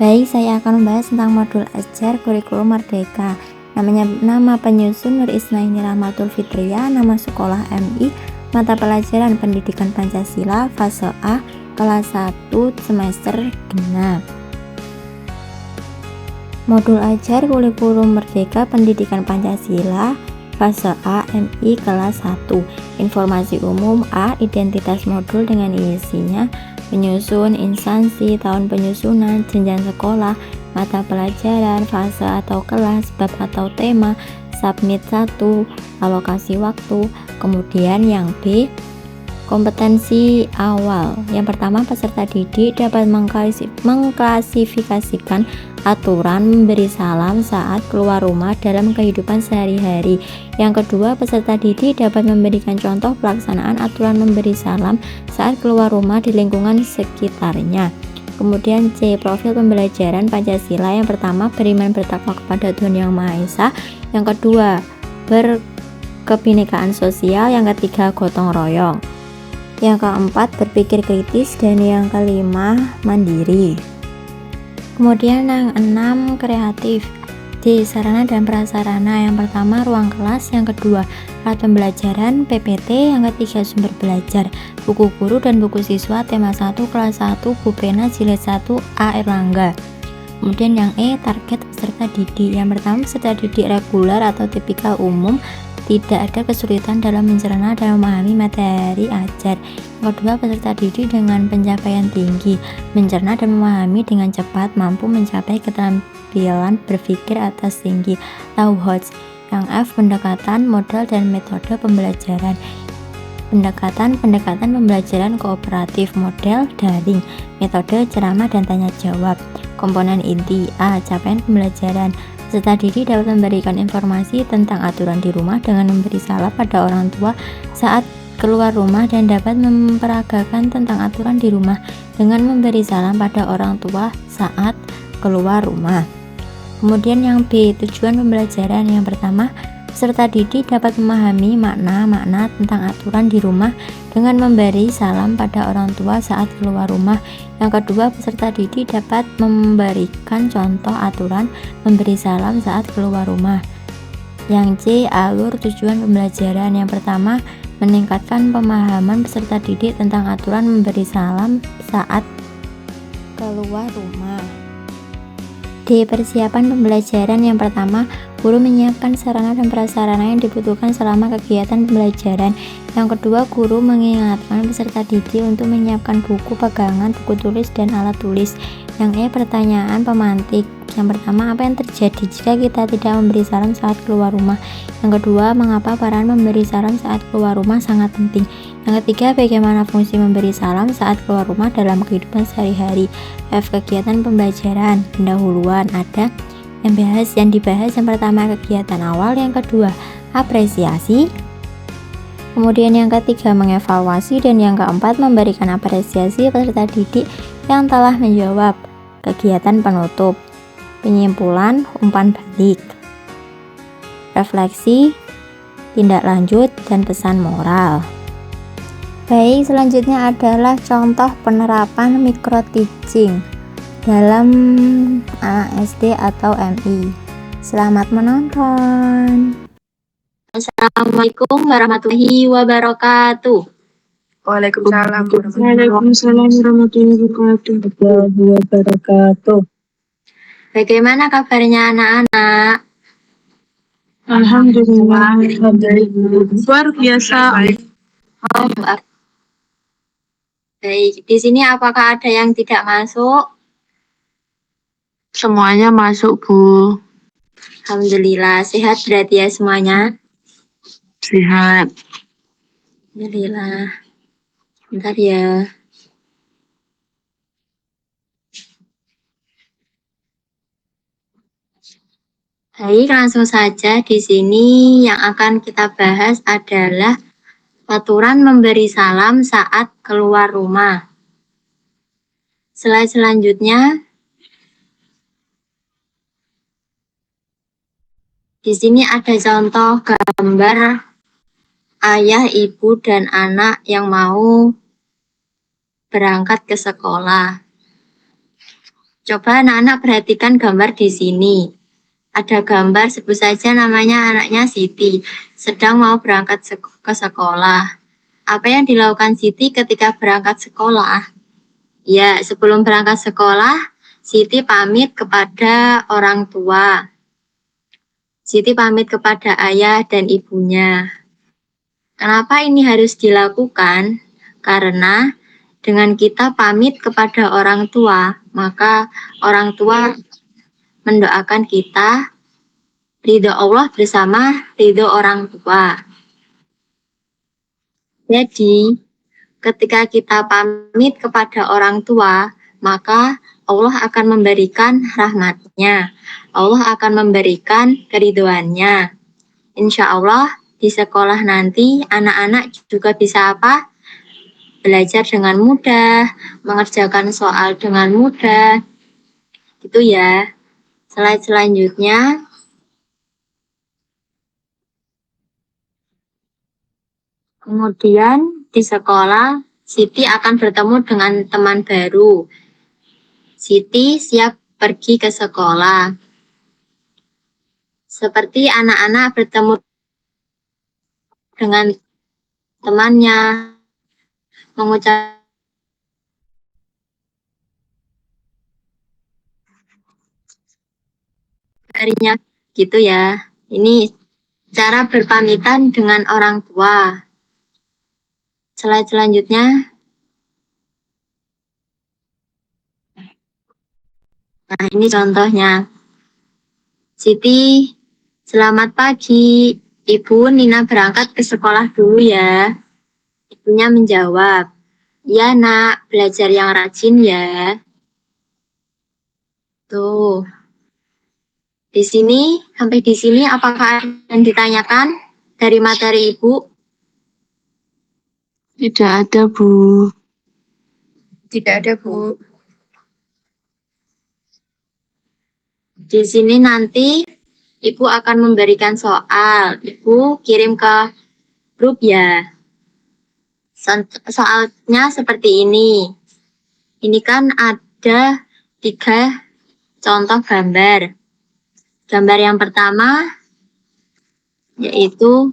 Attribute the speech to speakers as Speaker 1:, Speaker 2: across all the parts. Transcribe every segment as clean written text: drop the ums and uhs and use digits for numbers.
Speaker 1: Baik, saya akan membahas tentang modul ajar kurikulum Merdeka. Nama penyusun Nur Isnaini Rahmatul Fitriyah, nama sekolah MI, mata pelajaran Pendidikan Pancasila, fase A, kelas 1, semester genap. Modul ajar kurikulum Merdeka Pendidikan Pancasila, fase A, MI, kelas 1. Informasi umum A. Identitas modul dengan isinya, penyusun, instansi, tahun penyusunan, jenjang sekolah, mata pelajaran, fase atau kelas, bab atau tema, submit 1, alokasi waktu. Kemudian yang B, kompetensi awal. Yang pertama, peserta didik dapat mengklasifikasikan aturan memberi salam saat keluar rumah dalam kehidupan sehari-hari. Yang kedua, peserta didik dapat memberikan contoh pelaksanaan aturan memberi salam saat keluar rumah di lingkungan sekitarnya. Kemudian C, profil pembelajaran Pancasila. Yang pertama, beriman bertakwa kepada Tuhan Yang Maha Esa. Yang kedua, berkebinekaan sosial. Yang ketiga, gotong royong. Yang keempat, berpikir kritis. Dan yang kelima, mandiri. Kemudian yang 6, kreatif. D, sarana dan prasarana. Yang pertama, ruang kelas. Yang kedua, alat pembelajaran PPT. Yang ketiga, sumber belajar, buku guru dan buku siswa. Tema 1, kelas 1, Bu Pena, jilid 1, A. Erlangga. Kemudian yang E, target peserta didik. Yang pertama, peserta didik reguler atau tipikal umum, tidak ada kesulitan dalam mencerna dan memahami materi ajar. Yang kedua, peserta didik dengan pencapaian tinggi, mencerna dan memahami dengan cepat, mampu mencapai keterampilan berpikir atas tinggi, tahu HOTS. Yang F, pendekatan, modal dan metode pembelajaran. Pendekatan pembelajaran kooperatif, model daring, metode ceramah dan tanya jawab. Komponen inti. A, capaian pembelajaran. Peserta didik dapat memberikan informasi tentang aturan di rumah dengan memberi salam pada orang tua saat keluar rumah dan dapat memperagakan tentang aturan di rumah dengan memberi salam pada orang tua saat keluar rumah. Kemudian yang B, tujuan pembelajaran. Yang pertama, peserta didik dapat memahami makna-makna tentang aturan di rumah dengan memberi salam pada orang tua saat keluar rumah. Yang kedua, peserta didik dapat memberikan contoh aturan memberi salam saat keluar rumah. Yang C, alur tujuan pembelajaran. Yang pertama, meningkatkan pemahaman peserta didik tentang aturan memberi salam saat keluar rumah. D, persiapan pembelajaran. Yang pertama, guru menyiapkan sarana dan prasarana yang dibutuhkan selama kegiatan pembelajaran. Yang kedua, guru mengingatkan peserta didik untuk menyiapkan buku pegangan, buku tulis, dan alat tulis. Yang E, pertanyaan pemantik. Yang pertama, apa yang terjadi jika kita tidak memberi salam saat keluar rumah? Yang kedua, mengapa peran memberi salam saat keluar rumah sangat penting? Yang ketiga, bagaimana fungsi memberi salam saat keluar rumah dalam kehidupan sehari-hari? F, kegiatan pembelajaran. Pendahuluan. Ada yang dibahas. Yang pertama, kegiatan awal. Yang kedua, apresiasi. Kemudian yang ketiga, mengevaluasi. Dan yang keempat, memberikan apresiasi peserta didik yang telah menjawab. Kegiatan penutup, penyimpulan, umpan balik, refleksi, tindak lanjut, dan pesan moral. Baik, selanjutnya adalah contoh penerapan micro teaching dalam anak SD atau MI. Selamat menonton.
Speaker 2: Assalamualaikum warahmatullahi wabarakatuh.
Speaker 3: Waalaikumsalam
Speaker 2: warahmatullahi wabarakatuh. Bagaimana kabarnya anak-anak?
Speaker 3: Alhamdulillah, luar biasa.
Speaker 2: Baik, di sini apakah ada yang tidak masuk?
Speaker 3: Semuanya masuk, Bu.
Speaker 2: Alhamdulillah, sehat berarti ya semuanya?
Speaker 3: Sehat.
Speaker 2: Alhamdulillah. Bentar ya. Baik, langsung saja. Di sini yang akan kita bahas adalah aturan memberi salam saat keluar rumah. Slide selanjutnya. Di sini ada contoh gambar ayah, ibu, dan anak yang mau berangkat ke sekolah. Coba anak-anak perhatikan gambar di sini. Ada gambar, sebut saja namanya anaknya Siti, sedang mau berangkat ke sekolah. Apa yang dilakukan Siti ketika berangkat sekolah? Ya, sebelum berangkat sekolah, Siti pamit kepada orang tua. Siti pamit kepada ayah dan ibunya. Kenapa ini harus dilakukan? Karena dengan kita pamit kepada orang tua, maka orang tua mendoakan kita ridho Allah bersama ridho orang tua. Jadi, ketika kita pamit kepada orang tua, maka Allah akan memberikan rahmatnya. Allah akan memberikan keriduannya. Insya Allah di sekolah nanti anak-anak juga bisa apa? Belajar dengan mudah, mengerjakan soal dengan mudah. Gitu ya. Slide selanjutnya. Kemudian di sekolah, Siti akan bertemu dengan teman baru. Siti siap pergi ke sekolah. Seperti anak-anak bertemu dengan temannya, mengucap harinya gitu ya. Ini cara berpamitan dengan orang tua. Slide selanjutnya. Nah, ini contohnya. Siti, selamat pagi. Ibu, Nina berangkat ke sekolah dulu ya. Ibunya menjawab, ya nak, belajar yang rajin ya. Tuh. Di sini, sampai di sini apakah ada yang ditanyakan dari materi Ibu?
Speaker 3: Tidak ada, Bu.
Speaker 2: Tidak ada, Bu. Di sini nanti Ibu akan memberikan soal. Ibu kirim ke grup ya. Soalnya seperti ini. Ini kan ada 3 contoh gambar. Gambar yang pertama yaitu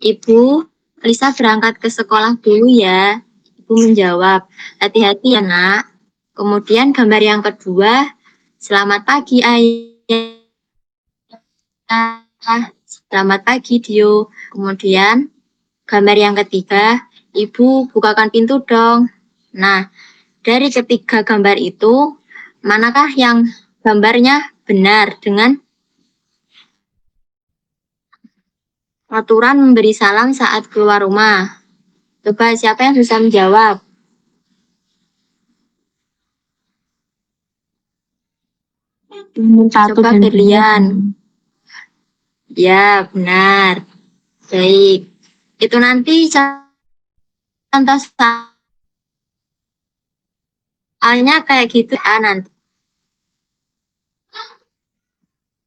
Speaker 2: Ibu, Lisa berangkat ke sekolah dulu ya. Ibu menjawab, hati-hati ya nak. Kemudian gambar yang kedua, selamat pagi ayah. Selamat pagi Dio. Kemudian gambar yang ketiga, Ibu bukakan pintu dong. Nah, dari ketiga gambar itu, manakah yang gambarnya benar dengan aturan memberi salam saat keluar rumah? Coba siapa yang bisa menjawab? Coba Berlian. Ya, benar. Baik. Itu nanti contoh soalnya kayak gitu nanti.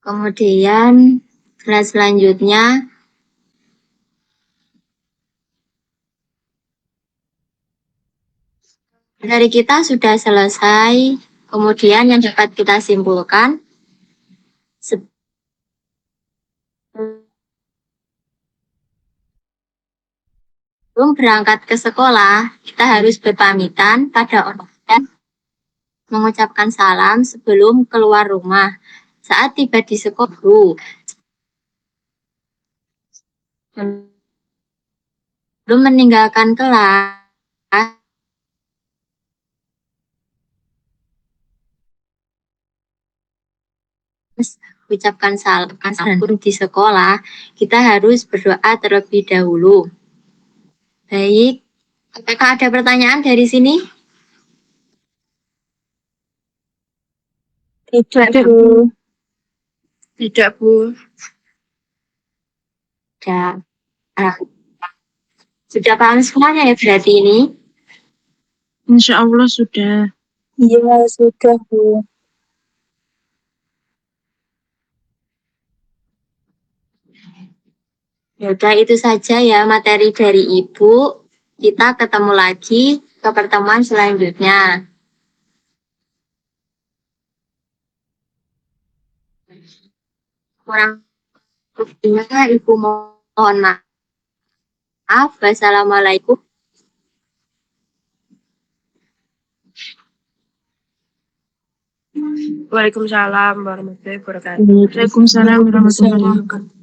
Speaker 2: Kemudian kelas selanjutnya dari kita sudah selesai. Kemudian yang dapat kita simpulkan sebelum berangkat ke sekolah, kita harus berpamitan pada orang tua, mengucapkan salam sebelum keluar rumah. Saat tiba di sekolah, belum meninggalkan kelas, ucapkan salam di sekolah, kita harus berdoa terlebih dahulu. Baik, apakah ada pertanyaan dari sini? Tidak, Bu.
Speaker 3: Tidak, Bu.
Speaker 2: Ya. Sudah paham semuanya ya berarti ini?
Speaker 3: Insya Allah sudah.
Speaker 2: Iya, sudah, Bu. Ya udah itu saja ya materi dari Ibu. Kita ketemu lagi ke pertemuan selanjutnya. Kurang lebihnya Ibu mohon maaf. Wassalamualaikum.
Speaker 3: Waalaikumsalam warahmatullahi wabarakatuh. Waalaikumsalam warahmatullahi wabarakatuh.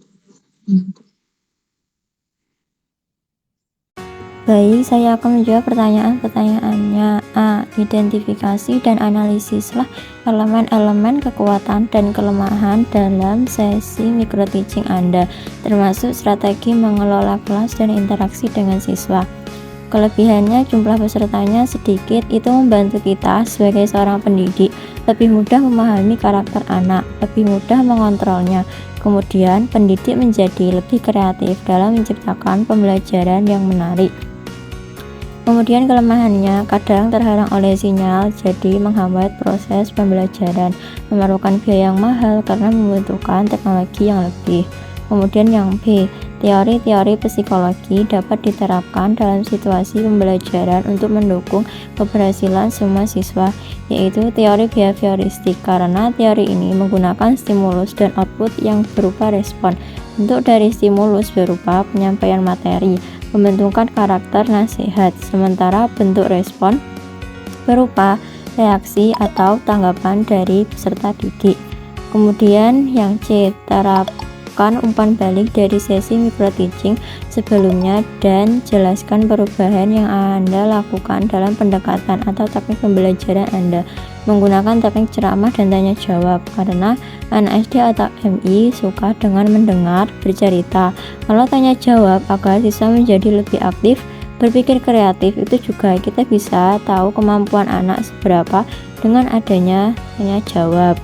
Speaker 1: Baik, saya akan menjawab pertanyaan-pertanyaannya. A. Identifikasi dan analisislah elemen-elemen kekuatan dan kelemahan dalam sesi microteaching Anda, termasuk strategi mengelola kelas dan interaksi dengan siswa. Kelebihannya, jumlah pesertanya sedikit, itu membantu kita sebagai seorang pendidik lebih mudah memahami karakter anak, lebih mudah mengontrolnya. Kemudian, pendidik menjadi lebih kreatif dalam menciptakan pembelajaran yang menarik. Kemudian kelemahannya, kadang terhalang oleh sinyal, jadi menghambat proses pembelajaran, memerlukan biaya yang mahal karena membutuhkan teknologi yang lebih. Kemudian yang B, teori-teori psikologi dapat diterapkan dalam situasi pembelajaran untuk mendukung keberhasilan semua siswa, yaitu teori behavioristik, karena teori ini menggunakan stimulus dan output yang berupa respon. Bentuk dari stimulus berupa penyampaian materi, pembentukan karakter nasihat, sementara bentuk respon berupa reaksi atau tanggapan dari peserta didik. Kemudian yang C, terapkan umpan balik dari sesi microteaching sebelumnya dan jelaskan perubahan yang Anda lakukan dalam pendekatan atau teknik pembelajaran Anda menggunakan teknik ceramah dan tanya jawab, karena anak SD atau MI suka dengan mendengar bercerita. Kalau tanya jawab agar siswa menjadi lebih aktif, berpikir kreatif, itu juga kita bisa tahu kemampuan anak seberapa dengan adanya tanya jawab.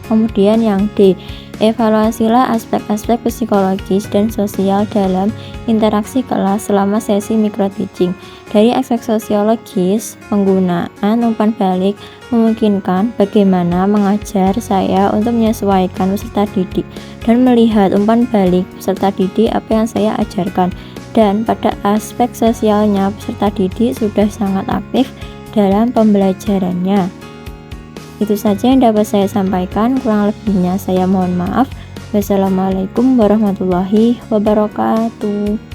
Speaker 1: Kemudian yang D, evaluasilah aspek-aspek psikologis dan sosial dalam interaksi kelas selama sesi microteaching. Dari aspek sosiologis, penggunaan umpan balik memungkinkan bagaimana mengajar saya untuk menyesuaikan peserta didik dan melihat umpan balik peserta didik apa yang saya ajarkan. Dan pada aspek sosialnya, peserta didik sudah sangat aktif dalam pembelajarannya. Itu saja yang dapat saya sampaikan, kurang lebihnya saya mohon maaf. Wassalamualaikum warahmatullahi wabarakatuh.